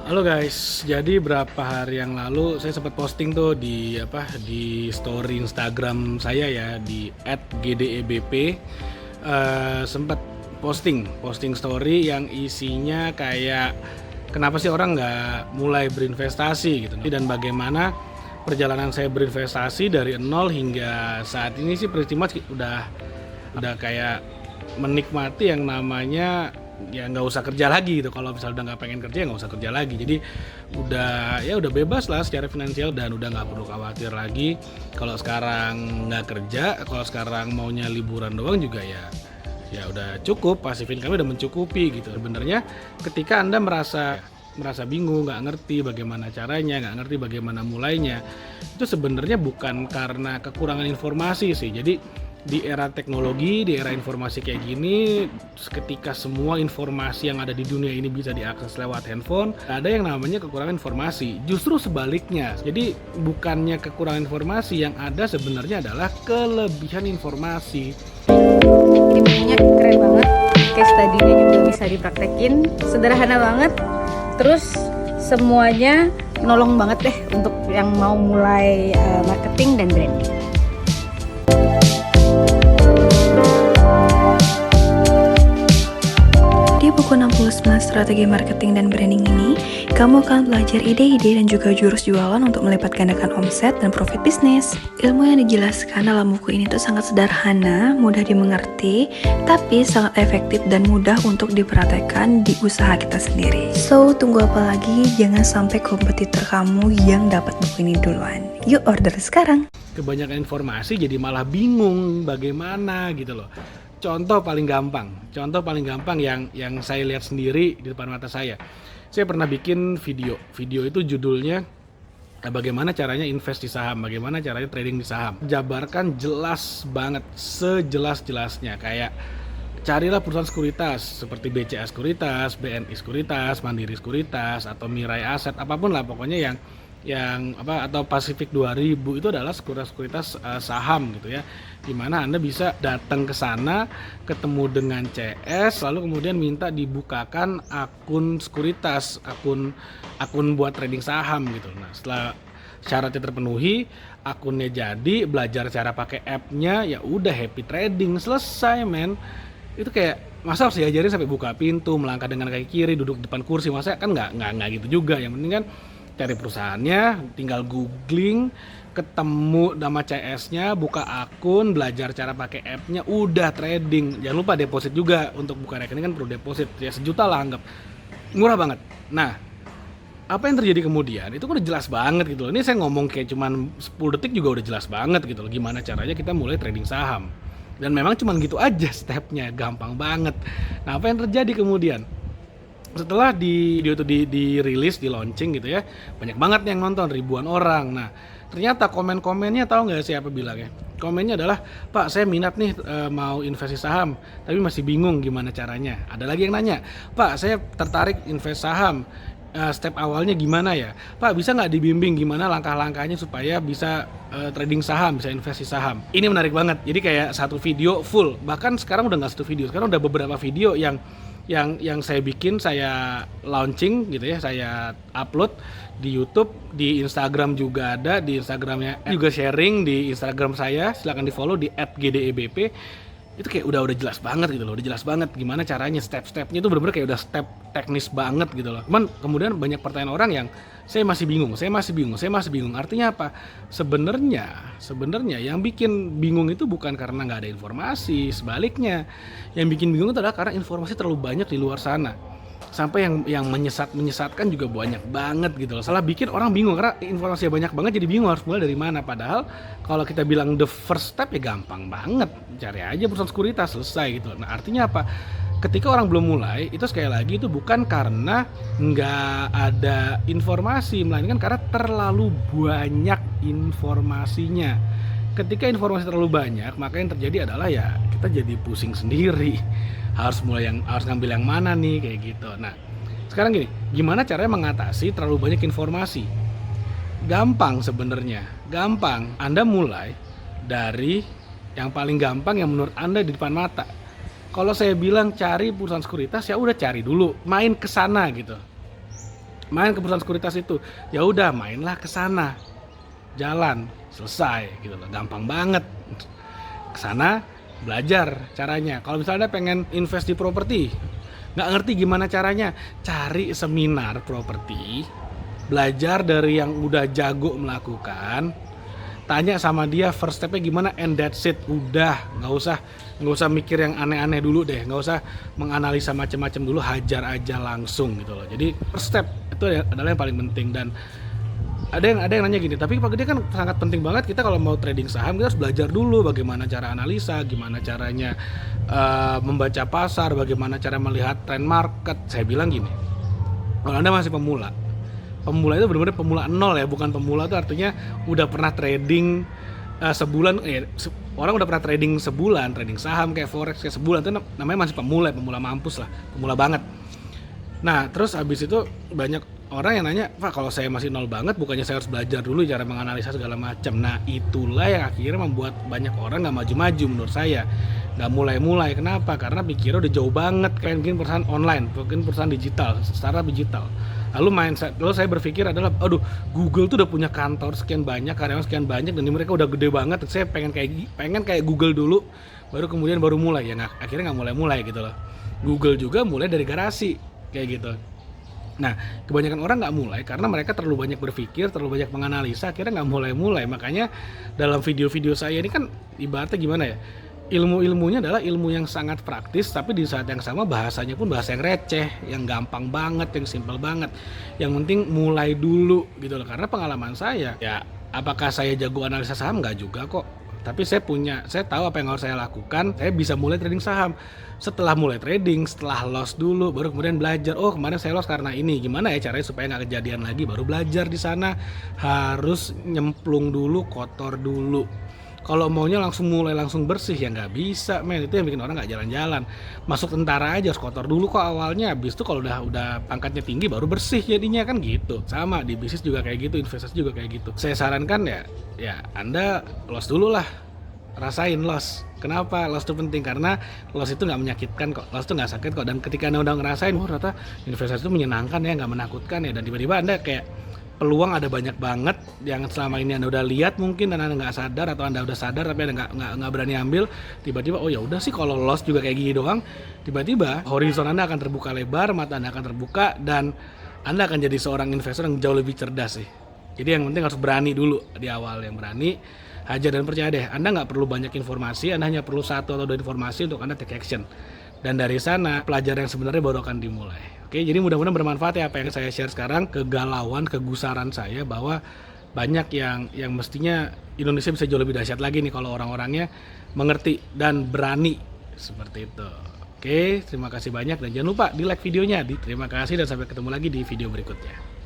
Halo guys, jadi berapa hari yang lalu saya sempat posting tuh di story Instagram saya ya di @gdebp. Sempat posting story yang isinya kayak kenapa sih orang nggak mulai berinvestasi gitu, dan bagaimana perjalanan saya berinvestasi dari nol hingga saat ini sih pretty much udah kayak menikmati yang namanya ya nggak usah kerja lagi gitu. Kalau misalnya udah nggak pengen kerja ya nggak usah kerja lagi, jadi udah bebas lah secara finansial dan udah nggak perlu khawatir lagi. Kalau sekarang nggak kerja, kalau sekarang maunya liburan doang juga ya udah cukup, passive income udah mencukupi gitu. Sebenarnya ketika Anda merasa bingung, nggak ngerti bagaimana caranya, nggak ngerti bagaimana mulainya, itu sebenarnya bukan karena kekurangan informasi sih. Jadi di era teknologi, di era informasi kayak gini, ketika semua informasi yang ada di dunia ini bisa diakses lewat handphone, ada yang namanya kekurangan informasi. Justru sebaliknya. Jadi bukannya kekurangan informasi, yang ada sebenarnya adalah kelebihan informasi. Ini bukunya keren banget, case study-nya juga bisa dipraktekin, sederhana banget, terus semuanya nolong banget deh untuk yang mau mulai marketing dan branding. Di buku 69 strategi marketing dan branding ini, kamu akan belajar ide-ide dan juga jurus jualan untuk melipat gandakan omset dan profit bisnis. Ilmu yang dijelaskan dalam buku ini tuh sangat sederhana, mudah dimengerti, tapi sangat efektif dan mudah untuk dipraktekkan di usaha kita sendiri. So, tunggu apa lagi? Jangan sampai kompetitor kamu yang dapat buku ini duluan. Yuk order sekarang! Kebanyakan informasi jadi malah bingung bagaimana gitu loh. Contoh paling gampang yang saya lihat sendiri di depan mata saya. Saya pernah bikin video itu judulnya bagaimana caranya invest di saham, bagaimana caranya trading di saham. Jabarkan jelas banget, sejelas-jelasnya, kayak carilah perusahaan sekuritas seperti BCA Sekuritas, BNI Sekuritas, Mandiri Sekuritas, atau Mirai Aset, apapun lah pokoknya yang atau Pacific 2000 itu adalah sekuritas saham gitu ya, dimana Anda bisa datang ke sana, ketemu dengan CS, lalu kemudian minta dibukakan akun sekuritas, akun buat trading saham gitu. Nah, setelah syaratnya terpenuhi, akunnya jadi, belajar cara pakai app-nya, ya udah happy trading, selesai men. Itu kayak masa harus diajarin sampai buka pintu, melangkah dengan kaki kiri, duduk depan kursi, masa kan nggak gitu juga. Yang penting kan cari perusahaannya, tinggal googling, ketemu nama CS-nya, buka akun, belajar cara pakai app-nya, udah trading. Jangan lupa deposit juga, untuk buka rekening kan perlu deposit, ya 1 juta lah anggap, murah banget. Nah, apa yang terjadi kemudian itu udah jelas banget gitu loh. Ini saya ngomong kayak cuman 10 detik juga udah jelas banget gitu loh, gimana caranya kita mulai trading saham. Dan memang cuman gitu aja stepnya, gampang banget. Nah, apa yang terjadi kemudian? Setelah video itu dirilis, di launching gitu ya, banyak banget yang nonton, ribuan orang. Nah, ternyata komen-komennya tahu nggak siapa bilangnya? Komennya adalah, Pak, saya minat nih mau investasi saham, tapi masih bingung gimana caranya. Ada lagi yang nanya, Pak, saya tertarik invest saham, step awalnya gimana ya? Pak, bisa nggak dibimbing gimana langkah-langkahnya supaya bisa trading saham, bisa investasi saham? Ini menarik banget. Jadi kayak satu video full. Bahkan sekarang udah nggak satu video, sekarang udah beberapa video yang saya bikin, saya launching gitu ya, saya upload di YouTube, di Instagram juga ada, di Instagramnya juga sharing di Instagram saya, silahkan di follow di @gdebp. Itu kayak udah jelas banget gitu loh, udah jelas banget gimana caranya, step-stepnya itu bener-bener kayak udah step teknis banget gitu loh. Cuman kemudian banyak pertanyaan orang yang saya masih bingung. Artinya apa? Sebenarnya yang bikin bingung itu bukan karena nggak ada informasi, sebaliknya. Yang bikin bingung itu adalah karena informasi terlalu banyak di luar sana. Sampai yang menyesatkan juga banyak banget gitu loh. Salah bikin orang bingung karena informasinya banyak banget, jadi bingung harus mulai dari mana. Padahal kalau kita bilang the first step ya gampang banget, cari aja perusahaan sekuritas, selesai gitu. Nah, artinya apa? Ketika orang belum mulai, itu sekali lagi itu bukan karena nggak ada informasi, melainkan karena terlalu banyak informasinya. Ketika informasi terlalu banyak, maka yang terjadi adalah ya kita jadi pusing sendiri. Harus ngambil yang mana nih, kayak gitu. Nah, sekarang gini, gimana caranya mengatasi terlalu banyak informasi? Gampang sebenarnya, gampang. Anda mulai dari yang paling gampang yang menurut Anda di depan mata. Kalau saya bilang cari perusahaan sekuritas, ya udah cari dulu, main ke sana gitu. main ke perusahaan sekuritas itu. Ya udah, mainlah ke sana. Jalan, selesai gitu loh. Gampang banget. Ke sana belajar caranya. Kalau misalnya pengen invest di properti, nggak ngerti gimana caranya, cari seminar properti, belajar dari yang udah jago melakukan, tanya sama dia first stepnya gimana, and that's it. Udah, nggak usah mikir yang aneh-aneh dulu deh, nggak usah menganalisa macam-macam dulu, hajar aja langsung gitu loh. Jadi first step itu adalah yang paling penting. Dan ada yang nanya gini, tapi Pak Gede kan sangat penting banget kita kalau mau trading saham kita harus belajar dulu bagaimana cara analisa, gimana caranya membaca pasar, bagaimana cara melihat tren market. Saya bilang gini, kalau Anda masih pemula itu benar-benar pemula nol ya, bukan pemula itu artinya udah pernah trading sebulan, orang udah pernah trading sebulan, trading saham kayak forex kayak sebulan, itu namanya masih pemula mampus lah, pemula banget. Nah terus habis itu banyak orang yang nanya, Pak kalau saya masih nol banget, bukannya saya harus belajar dulu cara menganalisa segala macam. Nah itulah yang akhirnya membuat banyak orang nggak maju-maju menurut saya, nggak mulai-mulai. Kenapa? Karena pikirnya udah jauh banget, kayak mungkin perusahaan online, mungkin perusahaan digital, startup digital. Lalu saya berpikir adalah, aduh Google tuh udah punya kantor sekian banyak, karyawan sekian banyak, dan mereka udah gede banget. Saya pengen kayak Google dulu, baru mulai. Ya akhirnya nggak mulai gitu loh. Google juga mulai dari garasi kayak gitu. Nah, kebanyakan orang nggak mulai karena mereka terlalu banyak berpikir, terlalu banyak menganalisa, akhirnya nggak mulai. Makanya dalam video-video saya ini kan ibaratnya gimana ya? Ilmunya adalah ilmu yang sangat praktis, tapi di saat yang sama bahasanya pun bahasa yang receh, yang gampang banget, yang simpel banget. Yang penting mulai dulu gitu loh. Karena pengalaman saya, ya apakah saya jago analisa saham? Nggak juga kok. Tapi saya tahu apa yang harus saya lakukan, saya bisa mulai trading saham. Setelah mulai trading, setelah loss dulu, baru kemudian belajar. Oh kemarin saya loss karena ini, gimana ya caranya supaya nggak kejadian lagi, baru belajar di sana. Harus nyemplung dulu, kotor dulu. Kalau maunya langsung bersih ya nggak bisa, men. Itu yang bikin orang nggak jalan-jalan. Masuk tentara aja harus kotor dulu kok awalnya. Habis itu kalau udah pangkatnya tinggi baru bersih jadinya, kan gitu. Sama di bisnis juga kayak gitu, investasi juga kayak gitu. Saya sarankan ya Anda loss dulu lah. Rasain loss. Kenapa? Loss itu penting karena loss itu nggak menyakitkan kok. Loss itu nggak sakit kok. Dan ketika Anda udah ngerasain, ternyata investasi itu menyenangkan ya, nggak menakutkan ya. Dan tiba-tiba Anda kayak peluang ada banyak banget yang selama ini Anda udah lihat mungkin dan Anda nggak sadar, atau Anda udah sadar tapi Anda nggak berani ambil. Tiba-tiba oh ya udah sih kalau loss juga kayak gini doang. Tiba-tiba horizon Anda akan terbuka lebar, mata Anda akan terbuka, dan Anda akan jadi seorang investor yang jauh lebih cerdas sih. Jadi yang penting harus berani dulu di awal, yang berani, hajar dan percaya deh. Anda nggak perlu banyak informasi, Anda hanya perlu 1 atau 2 informasi untuk Anda take action. Dan dari sana pelajaran yang sebenarnya baru akan dimulai. Oke, jadi mudah-mudahan bermanfaat ya apa yang saya share sekarang, kegalauan, kegusaran saya, bahwa banyak yang mestinya Indonesia bisa jauh lebih dahsyat lagi nih kalau orang-orangnya mengerti dan berani seperti itu. Oke, terima kasih banyak dan jangan lupa di like videonya. Terima kasih dan sampai ketemu lagi di video berikutnya.